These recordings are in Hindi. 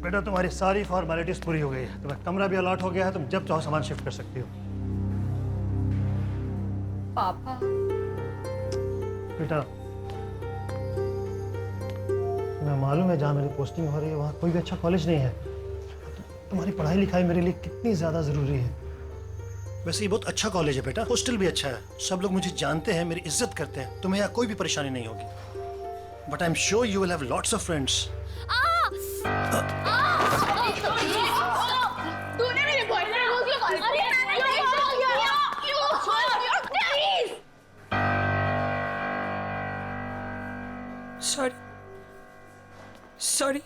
बेटा तुम्हारी सारी फॉर्मेलिटीज पूरी हो गई है, तुम्हें कमरा भी अलॉट हो गया है, तुम जब चाहो सामान शिफ्ट कर सकती हो। पापा। बेटा मैं मालूम है जहाँ मेरी पोस्टिंग हो रही है वहाँ कोई भी अच्छा कॉलेज नहीं है। तुम्हारी पढ़ाई लिखाई मेरे लिए कितनी ज़्यादा ज़रूरी है। वैसे ये बहुत अच्छा कॉलेज है बेटा, हॉस्टल भी अच्छा है, सब लोग मुझे जानते हैं, मेरी इज्जत करते हैं, तुम्हें यहाँ कोई भी परेशानी नहीं होगी। But I am sure you will have lots of friends. तूने मेरे बॉयफ्रेंड को क्यों कॉल किया? Sorry sorry.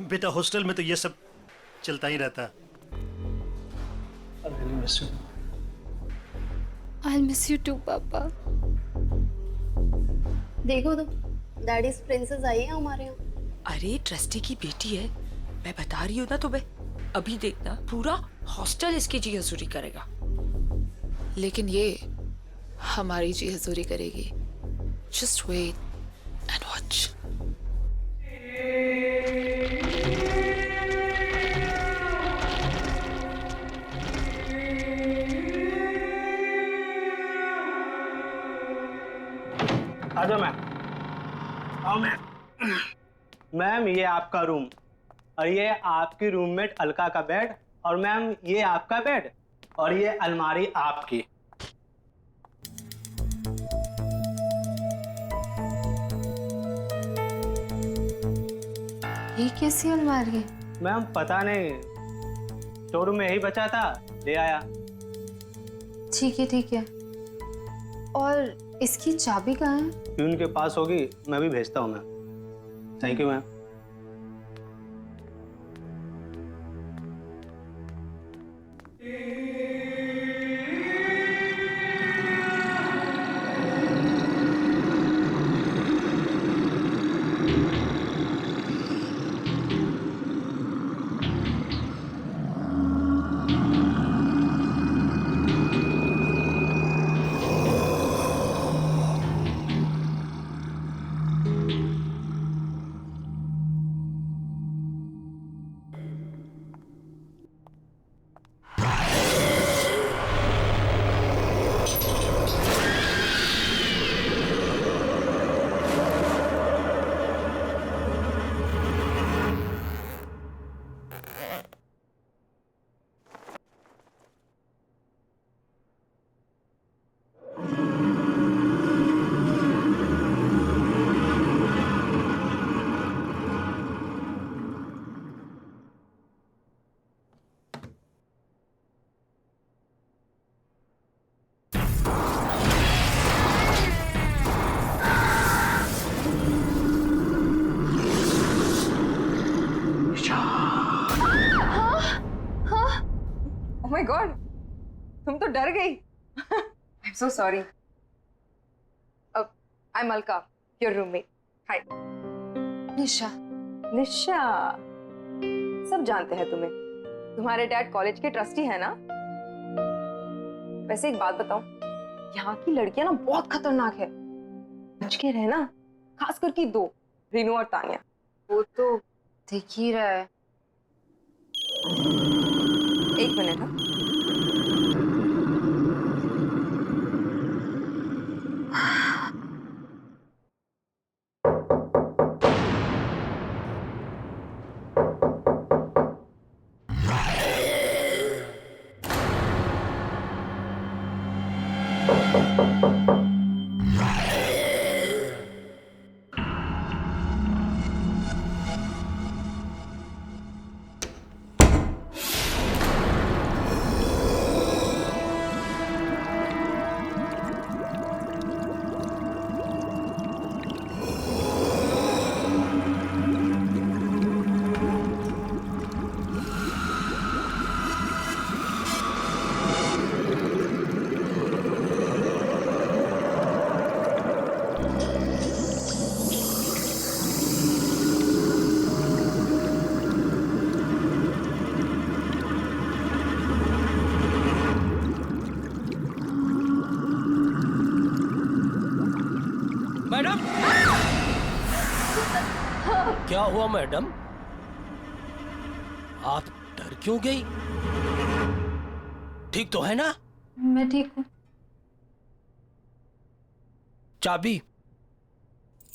बेटा हॉस्टल में तो ये सब चलता ही रहता है। I'll miss you too, पापा। देखो तो डैडीज प्रिंसेस आई है हमारे यहाँ। अरे ट्रस्टी की बेटी है, मैं बता रही हूँ ना तुम्हें। अभी देखना पूरा हॉस्टल इसकी जी हजूरी करेगा। लेकिन ये हमारी जी हजूरी करेगी। Just wait and watch. आजा मैम, आओ मैम। मैम ये आपका रूम और ये आपकी रूममेट अलका का बेड और मैम ये आपका बेड और ये अलमारी आपकी। ये कैसी अलमारी है? मैम पता नहीं, शोरूम में यही बचा था, ले आया। ठीक है। और इसकी चाबी कहाँ है? प्यून के पास होगी, मैं भी भेजता हूँ ma'am. Thank you ma'am. Oh my God, तुम तो डर गई। I'm so sorry. I'm Alka, your roommate. Hi. निशा। निशा, सब जानते हैं तुम्हें। तुम्हारे डैड कॉलेज के ट्रस्टी है ना? वैसे एक बात बताऊं, यहाँ की लड़कियां ना बहुत खतरनाक है। बच के रहना, खास करके दो, रीनू और तानिया। वो तो दिख ही रहा है। एक मिनट हाँ। हुआ मैडम? आप डर क्यों गई? ठीक तो है ना? मैं ठीक हूँ। चाबी,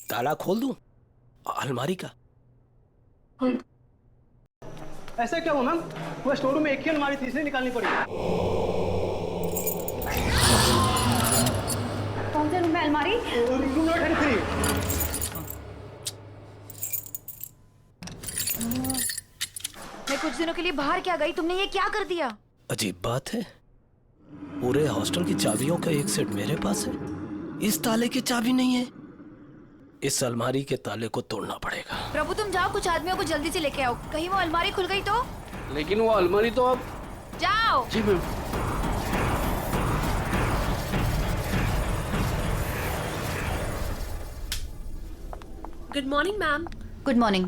ताला खोल दूं अलमारी का? ऐसा क्या हुआ मैम? वो स्टोर रूम में एक ही अलमारी थी, इसलिए निकालनी पड़ी। कौन से रूम में अलमारी? Room number 33। मैं कुछ दिनों के लिए बाहर क्या गई, तुमने ये क्या कर दिया? अजीब बात है, पूरे हॉस्टल की चाबियों का एक सेट मेरे पास है, इस ताले की चाबी नहीं है। इस अलमारी के ताले को तोड़ना पड़ेगा। प्रभु तुम जाओ, कुछ आदमियों को जल्दी से लेके आओ, कहीं वो अलमारी खुल गई तो? लेकिन वो अलमारी तो अब। जाओ। जी ma'am. Good morning ma'am. Good morning.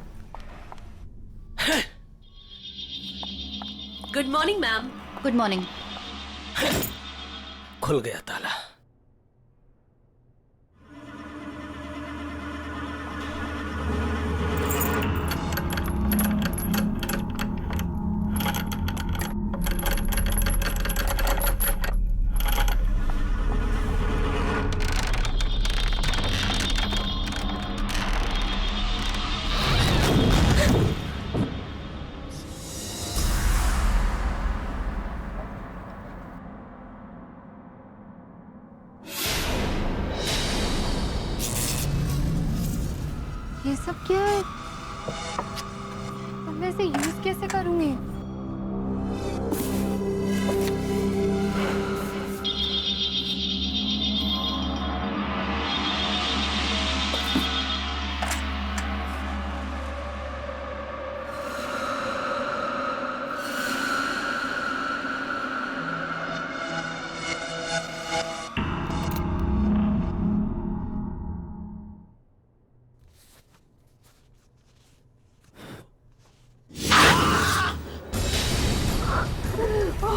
Good morning ma'am. Good morning. खुल गया ताला। ये सब क्या है? अब मैं इसे यूज कैसे करूंगी?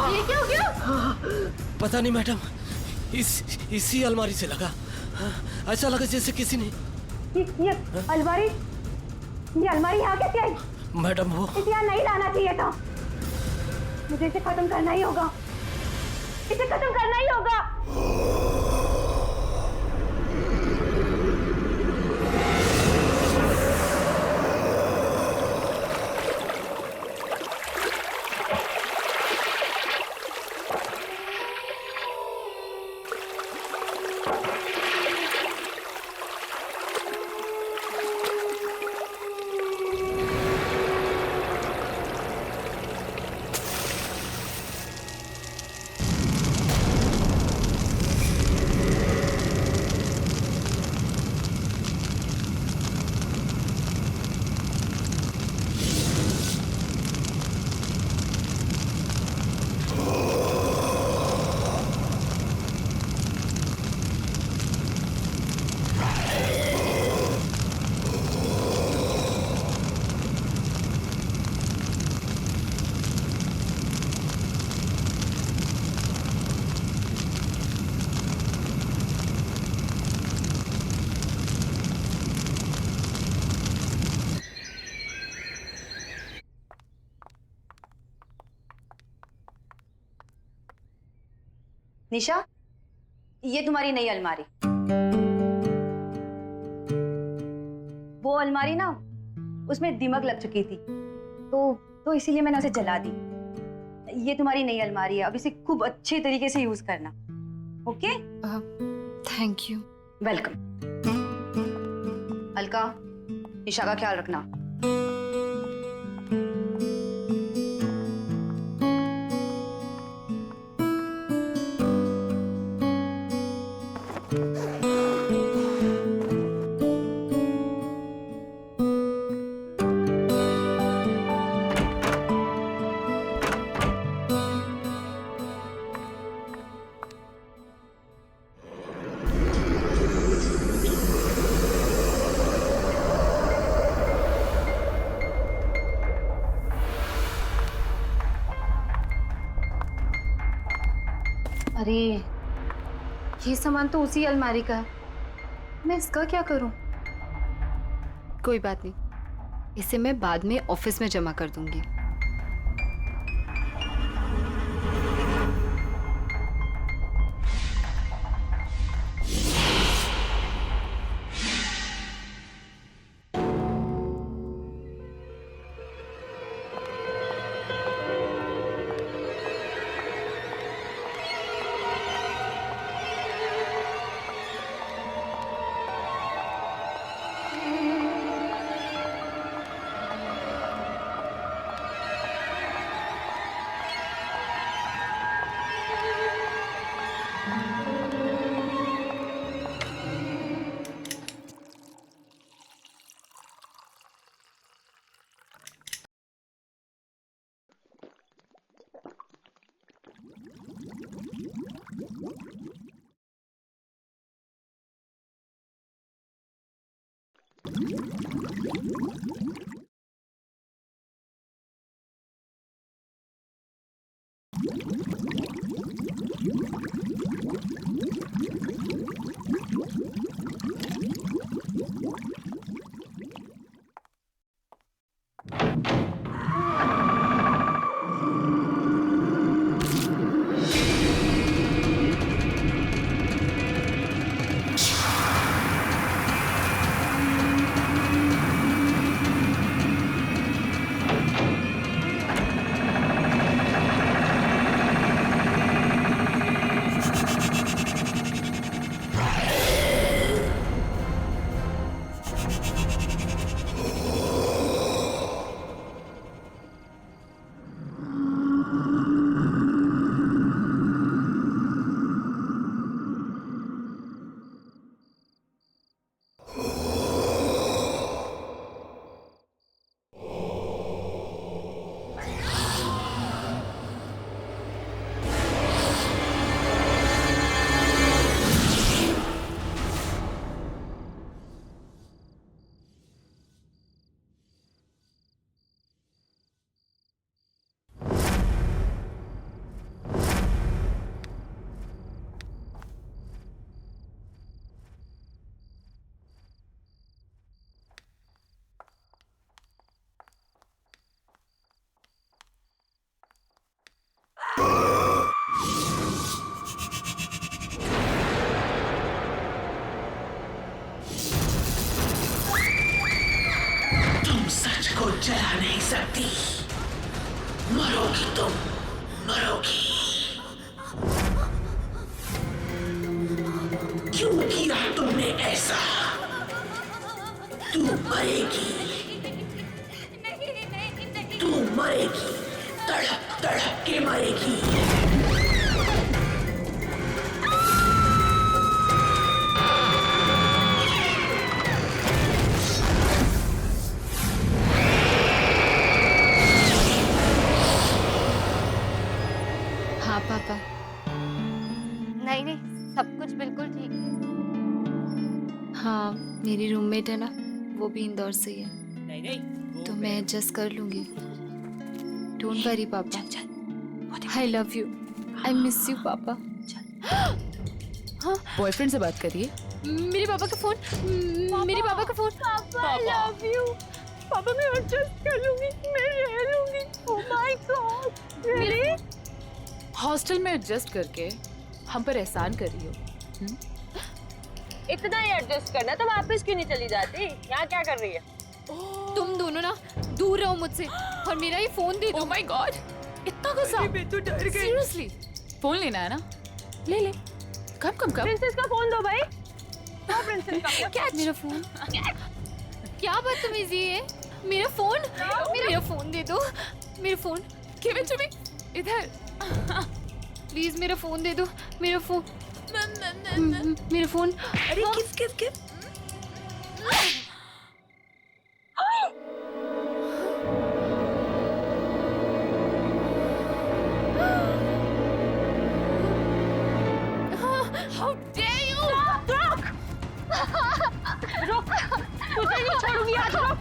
ये क्या हो गया? पता नहीं मैडम, इसी अलमारी से लगा। ऐसा लगा जैसे किसी ने। ये अलमारी यहाँ कैसे आई? मैडम वो इसे यहाँ नहीं लाना चाहिए था। मुझे इसे खत्म करना ही होगा, इसे खत्म करना ही होगा। निशा, ये तुम्हारी नई अलमारी। वो अलमारी ना, उसमें दीमक लग चुकी थी, तो इसीलिए मैंने उसे जला दी। ये तुम्हारी नई अलमारी है, अब इसे खूब अच्छे तरीके से यूज करना। Okay? Thank you. Welcome. Alka, Nisha का ख्याल रखना। अरे ये सामान तो उसी अलमारी का है, मैं इसका क्या करूं? कोई बात नहीं, इसे मैं बाद में ऑफिस में जमा कर दूंगी। जला नहीं सकती, मरोगी तुम, मरोगी। क्यों किया तुमने ऐसा? तू मरेगी, तू मरेगी, तड़प तड़प के मरेगी। पापा नहीं नहीं, सब कुछ बिल्कुल ठीक है। हाँ, मेरी रूममेट है ना, वो भी इंदौर से ही है, नहीं नहीं तो मैं एडजस्ट कर लूंगी। डोंट वरी पापा, I love you, I miss you पापा। बॉयफ्रेंड से बात करिए। मेरे पापा का फोन, मेरे पापा का फोन। पापा आई लव यू। पापा मैं एडजस्ट कर लूंगी, मैं रह लूंगी। Oh my God, really? Hostel में एडजस्ट करके हम पर एहसान कर रही हो। इतना ही एडजस्ट करना तो वापस क्यों नहीं चली जाती? यहाँ क्या कर रही है? तुम दोनों ना दूर रहो मुझसे और मेरा ये फोन दे दो। ओह माय गॉड, इतना गुस्सा? मैं तो डर गई। सीरियसली, फोन लेना है ना? ले ले, कब कब कब। प्रिंसेस का फोन दो भाई। हाँ, प्रिंसेस का क्या मेरा फोन? क्या बदतमीजी है? मेरा फोन, मेरा फोन दे दो, मेरा phone. Give it to me, इधर। प्लीज मेरा फोन दे दो, मेरा फोन, मेरा फोन। अरे किस किस किस How dare you? रुक, तुझे नहीं छोड़ूंगी आज। रुक।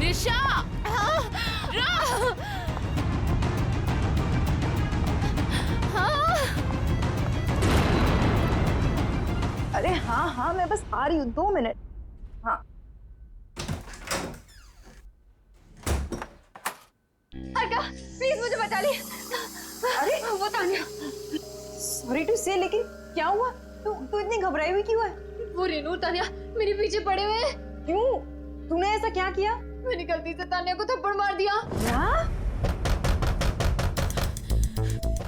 निशा, हाँ, मैं बस आ रही हूँ, 2 मिनट। हाँ अर्का प्लीज मुझे बचा ली। अरे वो तान्या। सॉरी टू से, लेकिन क्या हुआ? तू इतनी घबराई हुई क्यों है? वो रेनू और तान्या मेरे पीछे पड़े हुए हैं। क्यों? तूने ऐसा क्या किया? मैंने गलती से तान्या को थप्पड़ मार दिया। क्या?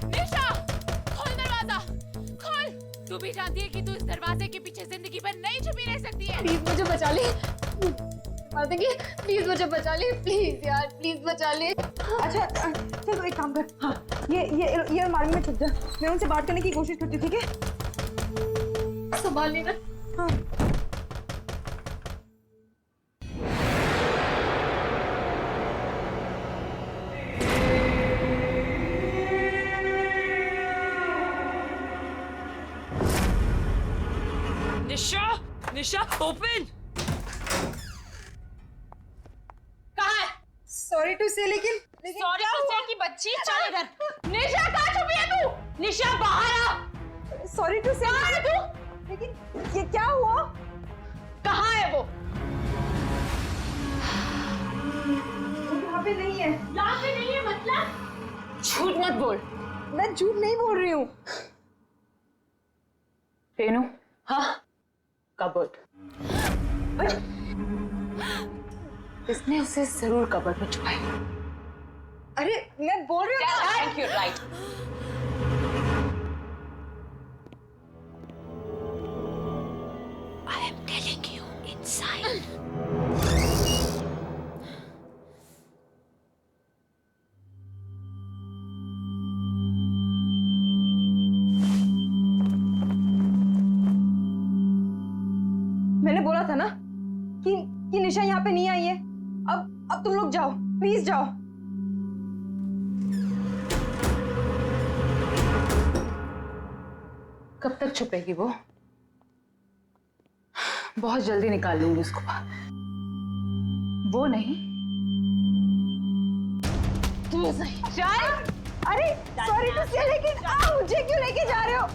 निशा, खोल दरवाजा, खोल। तू भी जानती है कि तू इस दरवाजे के पीछे जिंदगी भर नहीं छुपी रह सकती है। प्लीज मुझे बचा ले। मार देंगे, प्लीज मुझे बचा ले, प्लीज यार, प्लीज बचा ले। अच्छा चलो एक काम कर, हाँ ये अलमारी में छुप जा, मैं उनसे बात करने की कोशिश करती हूँ, ठीक है? संभाल लेना। हाँ। निशा, निशा ओपन। कहाँ है? सॉरी टू से, लेकिन सॉरी टू से की बच्ची, चल इधर। निशा कहाँ छुपी है तू? निशा बाहर आ। सॉरी टू से, कहाँ है तू? लेकिन ये क्या हुआ? कहाँ है वो? यहाँ पे नहीं है। यहाँ पे नहीं है मतलब? झूठ मत बोल। मैं झूठ नहीं बोल रही हूँ। रेनू, हाँ कबर्ड। इसने उसे जरूर कबर्ड में छुपाया। अरे मैं बोल रही हूँ। Thank you, right. I am telling you, inside. मैंने बोला था ना कि निशा यहाँ पे नहीं आई है। अब तुम लोग जाओ, प्लीज जाओ। कब तक छुपेगी वो? बहुत जल्दी निकाल लूंगी उसको बाहर। वो नहीं, तू नहीं। चल। अरे सॉरी टू से, लेकिन मुझे क्यों लेके जा रहे हो?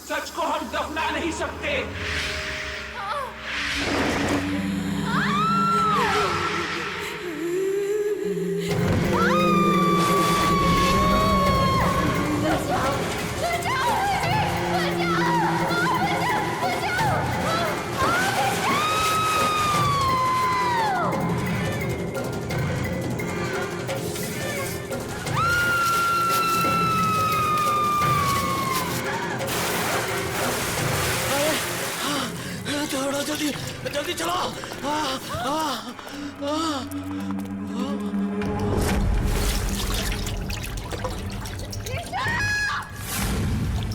सच को हम दफना नहीं सकते। जल्दी जल्दी चलो।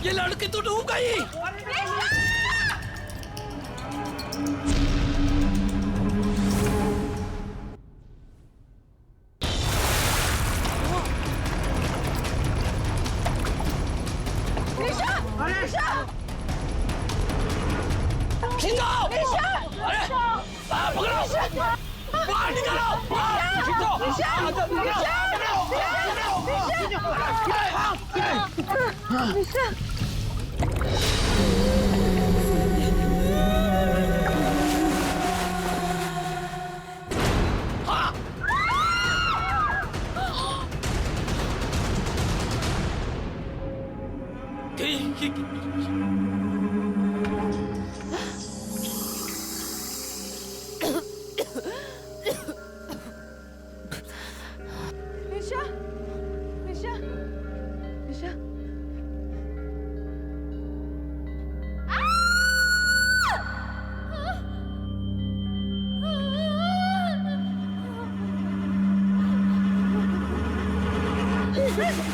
ये लड़की तो डूब गई। बाहर निकलो, बाहर खींचो। निशा, निशा, निशा।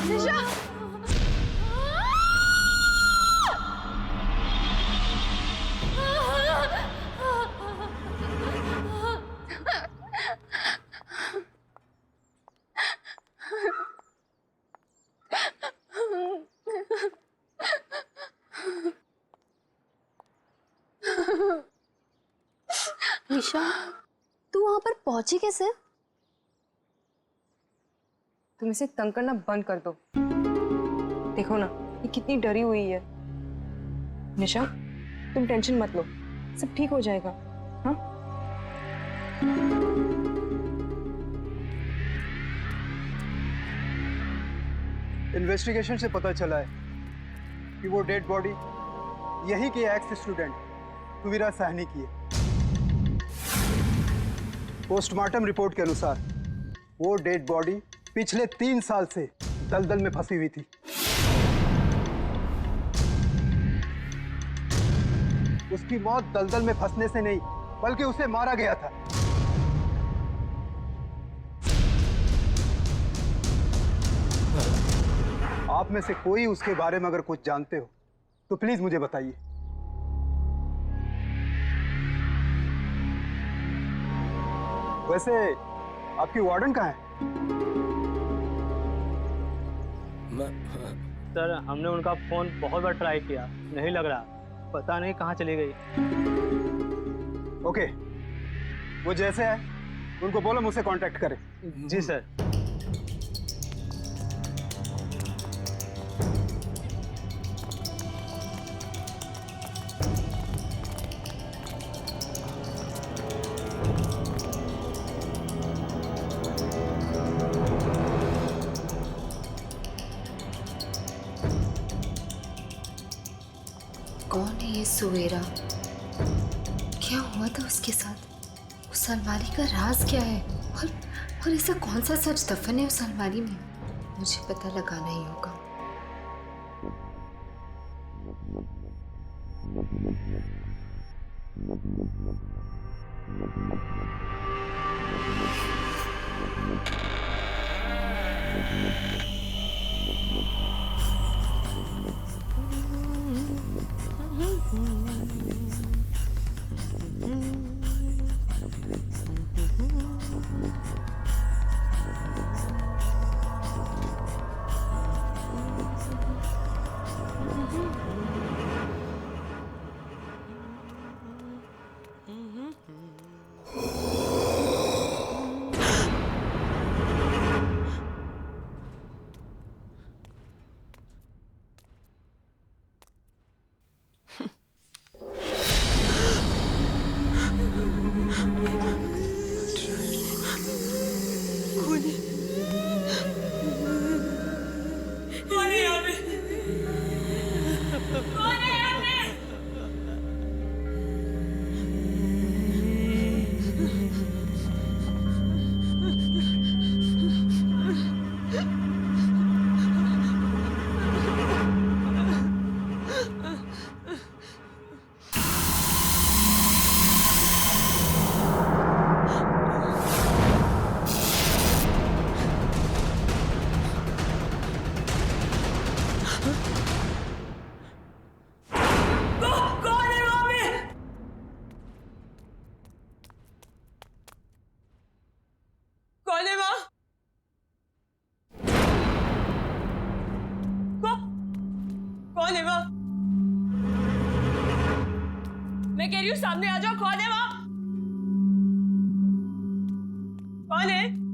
निशा, निशा, तू वहां पर पहुंची कैसे? तुम इसे तंग करना बंद कर दो। देखो ना, ये कितनी डरी हुई है। निशा, तुम टेंशन मत लो, सब ठीक हो जाएगा। हाँ? इन्वेस्टिगेशन से पता चला है कि वो डेड बॉडी यही के एक्स स्टूडेंट तुविरा साहनी की है। पोस्टमार्टम रिपोर्ट के अनुसार वो डेड बॉडी पिछले 3 साल से दलदल में फंसी हुई थी। उसकी मौत दलदल में फंसने से नहीं, बल्कि उसे मारा गया था। आप में से कोई उसके बारे में अगर कुछ जानते हो तो प्लीज मुझे बताइए। वैसे आपकी वार्डन कहाँ है? सर, हमने उनका फोन बहुत बार ट्राई किया, नहीं लग रहा, पता नहीं कहाँ चली गई। ओके, वो जैसे है उनको बोलो मुझसे कांटेक्ट करें। जी सर। कौन है ये सुवेरा? क्या हुआ था उसके साथ? उस अलमारी का राज क्या है? और ऐसा कौन सा सच दफन है उस अलमारी में? मुझे पता लगाना ही होगा। मैं कह रही हूँ सामने आ जाओ, कौन है वहाँ? कौन है?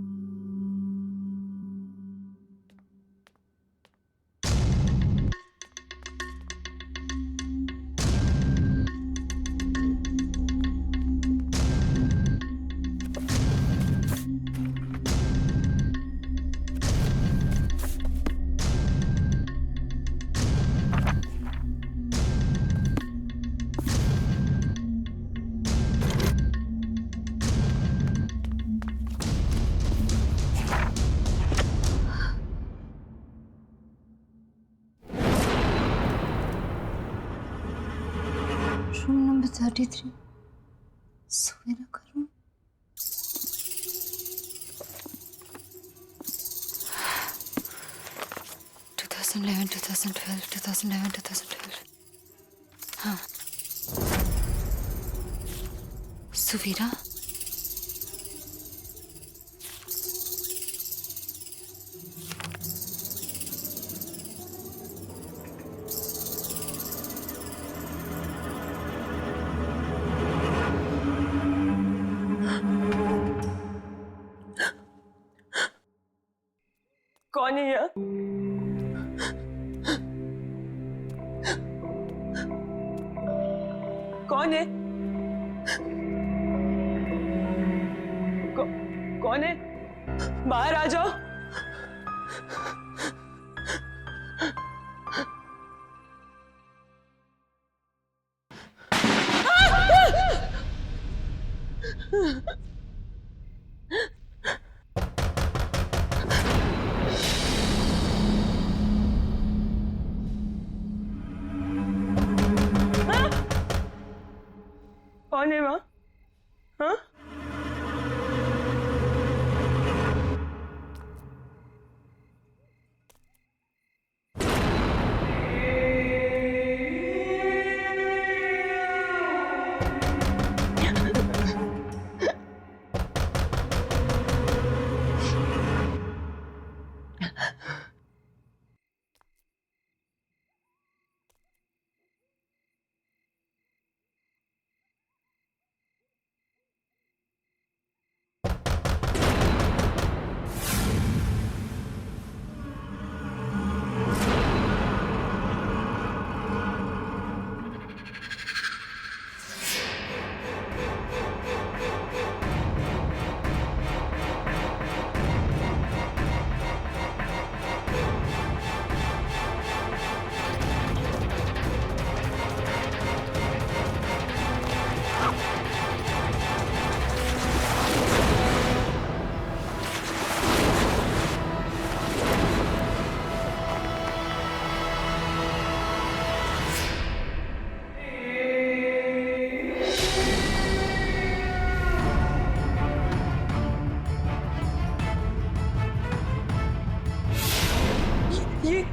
रूम नंबर 33 सवेरा का रूम। हाँ, सुवीरा। कौन है यह? कौन है? कौन है? बाहर आ जाओ। कौन है वहाँ? हाँ?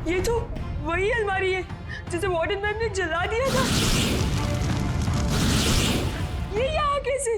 ये तो वही अलमारी है जिसे वार्डन मैम ने जला दिया था। ये यहाँ कैसे?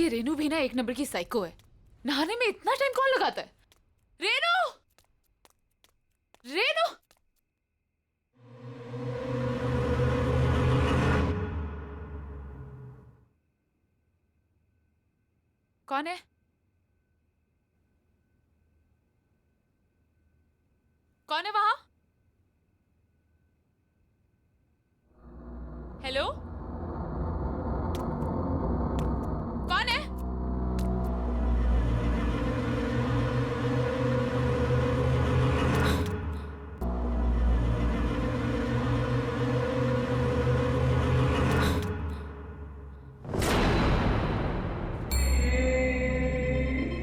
ये रेनू भी ना एक नंबर की साइको है। नहाने में इतना टाइम कौन लगाता है? रेनू, रेनू, कौन है? कौन है वहां? हेलो, कौन है?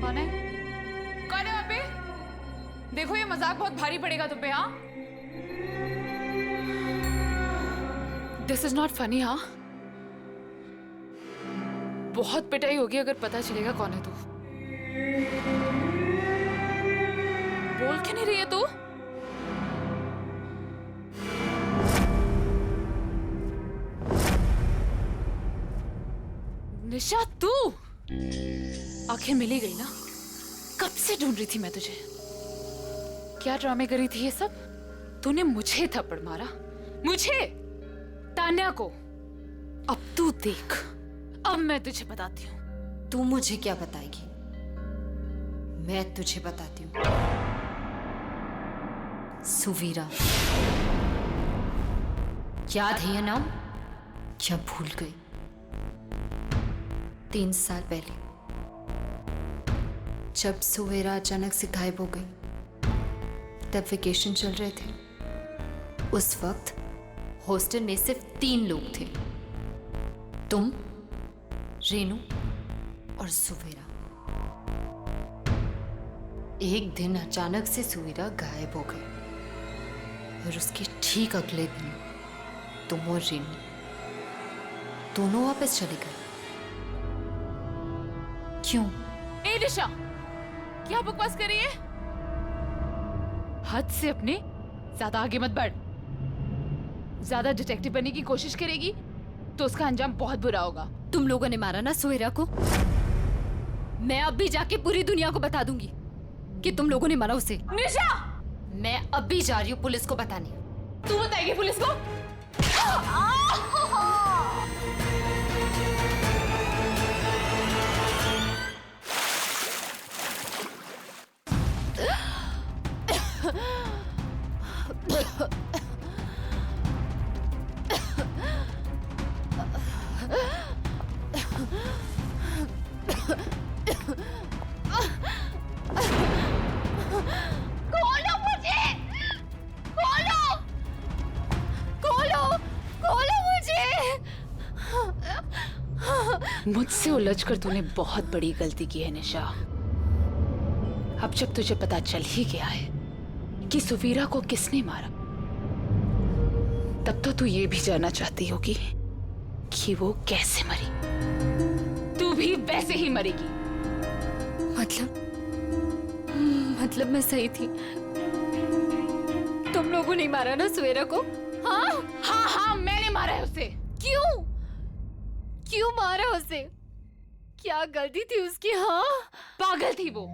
कौन है? कौन है वहां पे? देखो ये मजाक बहुत भारी पड़ेगा तुम पे। हाँ, दिस इज नॉट फनी। हाँ, बहुत पिटाई होगी अगर पता चलेगा कौन है तू। बोल क्यों नहीं रही है तू? निशा, तू आखिर मिल ही गई ना। कब से ढूंढ रही थी मैं तुझे। क्या ड्रामे करी थी ये सब? तूने मुझे थप्पड़ मारा, मुझे, तान्या को। अब तू देख, अब मैं तुझे बताती हूँ। तू मुझे क्या बताएगी? मैं तुझे बताती हूँ। सुवीरा, याद है ये नाम? क्या भूल गई? 3 साल पहले जब सुवेरा अचानक से गायब हो गई, तब वेकेशन चल रहे थे। उस वक्त हॉस्टल में सिर्फ 3 लोग थे, तुम, रेनू और सुवेरा। एक दिन अचानक से सुवेरा गायब हो गई और उसके ठीक अगले दिन तुम और रेनू दोनों वापस चले गए। क्यों? ए निशा, क्या बकवास कर रही है? हद से अपने ज्यादा आगे मत बढ़। ज्यादा डिटेक्टिव बनने की कोशिश करेगी तो उसका अंजाम बहुत बुरा होगा। तुम लोगों ने मारा ना सुवेरा को? मैं अब भी जाके पूरी दुनिया को बता दूंगी कि तुम लोगों ने मारा उसे। निशा, मैं अब भी जा रही हूँ पुलिस को बताने। तू बताएगी पुलिस को? खोलो मुझे! खोलो! खोलो! खोलो मुझे! मुझसे उलझकर तूने बहुत बड़ी गलती की है निशा। अब जब तुझे पता चल ही गया है कि सुवीरा को किसने मारा, तब तो तू ये भी जानना चाहती होगी कि वो कैसे मरी। तू भी वैसे ही मरेगी। मतलब मैं सही थी? तुम लोगों ने मारा ना सुवेरा को? हाँ हाँ हाँ, मैंने मारा है उसे। क्यों? क्यों मारा उसे? क्या गलती थी उसकी? हाँ, पागल थी वो,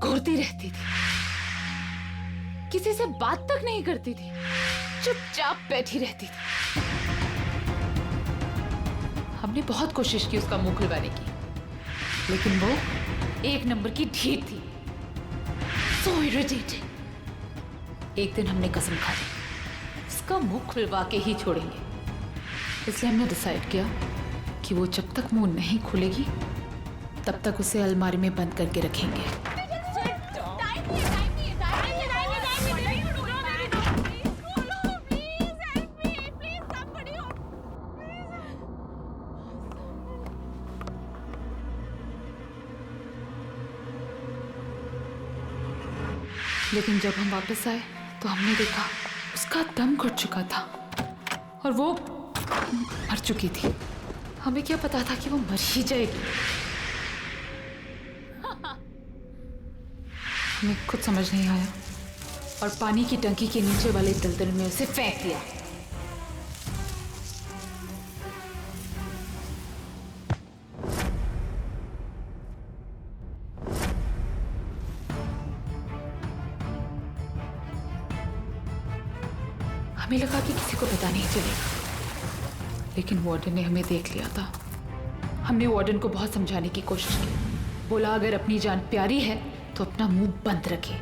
घूरती रहती थी, किसी से बात तक नहीं करती थी, चुपचाप बैठी रहती थी। हमने बहुत कोशिश की उसका मुंह खुलवाने की, लेकिन वो एक नंबर की ढीठ थी। So irritating। एक दिन हमने कसम खा ली, उसका मुंह खुलवा के ही छोड़ेंगे। इसलिए हमने डिसाइड किया कि वो जब तक मुंह नहीं खुलेगी तब तक उसे अलमारी में बंद करके रखेंगे। लेकिन जब हम वापस आए तो हमने देखा उसका दम घुट चुका था और वो मर चुकी थी। हमें क्या पता था कि वो मर ही जाएगी। हमें कुछ समझ नहीं आया और पानी की टंकी के नीचे वाले दलदल में उसे फेंक दिया। हमें लगा कि किसी को पता नहीं चलेगा, लेकिन वार्डन ने हमें देख लिया था। हमने वार्डन को बहुत समझाने की कोशिश की। बोला अगर अपनी जान प्यारी है तो अपना मुंह बंद रखे,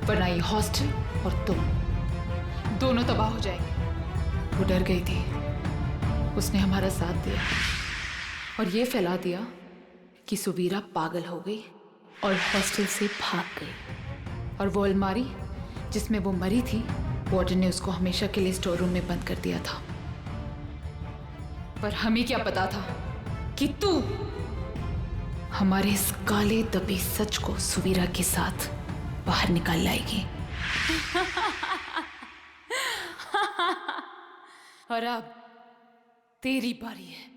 वरना ये हॉस्टल और तुम दोनों तबाह हो जाएंगे। वो डर गई थी, उसने हमारा साथ दिया और ये फैला दिया कि सुवीरा पागल हो गई और हॉस्टल से भाग गई। और वो अलमारी जिसमें वो मरी थी, वार्डन ने उसको हमेशा के लिए स्टोर रूम में बंद कर दिया था। पर हमें क्या पता था कि तू हमारे इस काले दबे सच को सुवीरा के साथ बाहर निकाल लाएगी। और अब तेरी बारी है।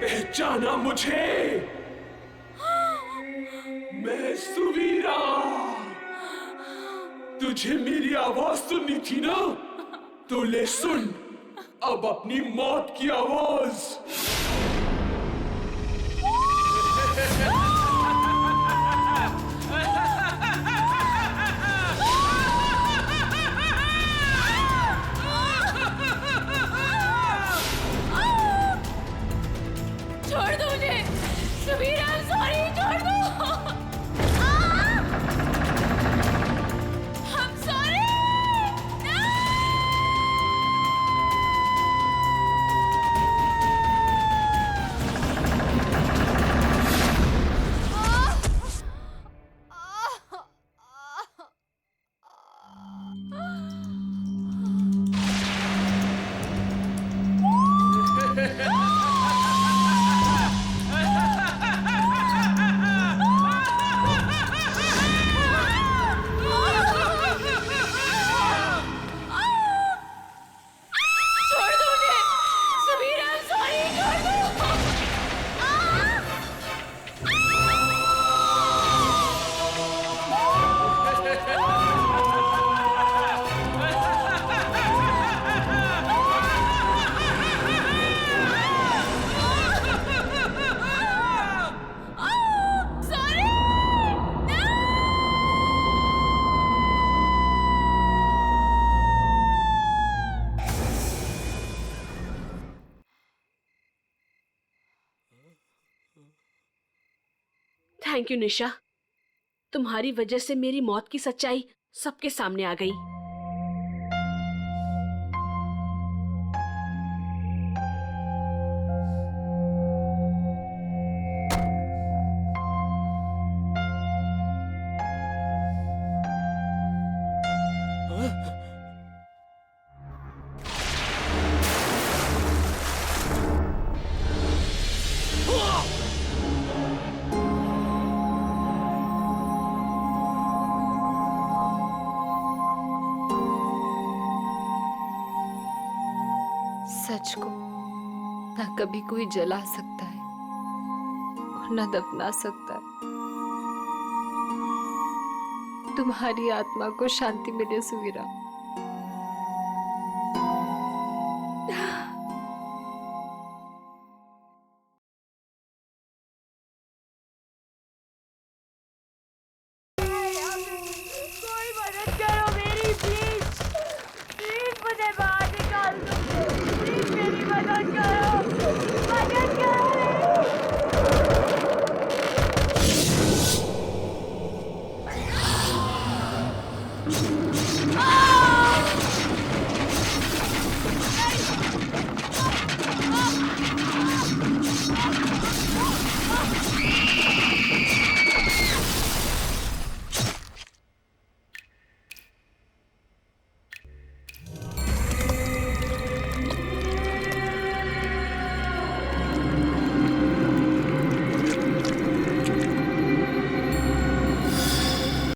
पहचाना मुझे? मैं सुवीरा। तुझे मेरी आवाज सुननी थी ना, तो ले सुन अब अपनी मौत की आवाज। छोड़ दो मुझे सुवीरा, सॉरी, छोड़ दो। I'm sorry। थैंक यू निशा, तुम्हारी वजह से मेरी मौत की सच्चाई सबके सामने आ गई। सच को ना कभी कोई जला सकता है और ना दफना सकता है। तुम्हारी आत्मा को शांति मिले सुवीरा। कोई मदद करो मेरी, प्लीज प्लीज मुझे बाहर निकाल दो, प्लीज मेरी मदद करो।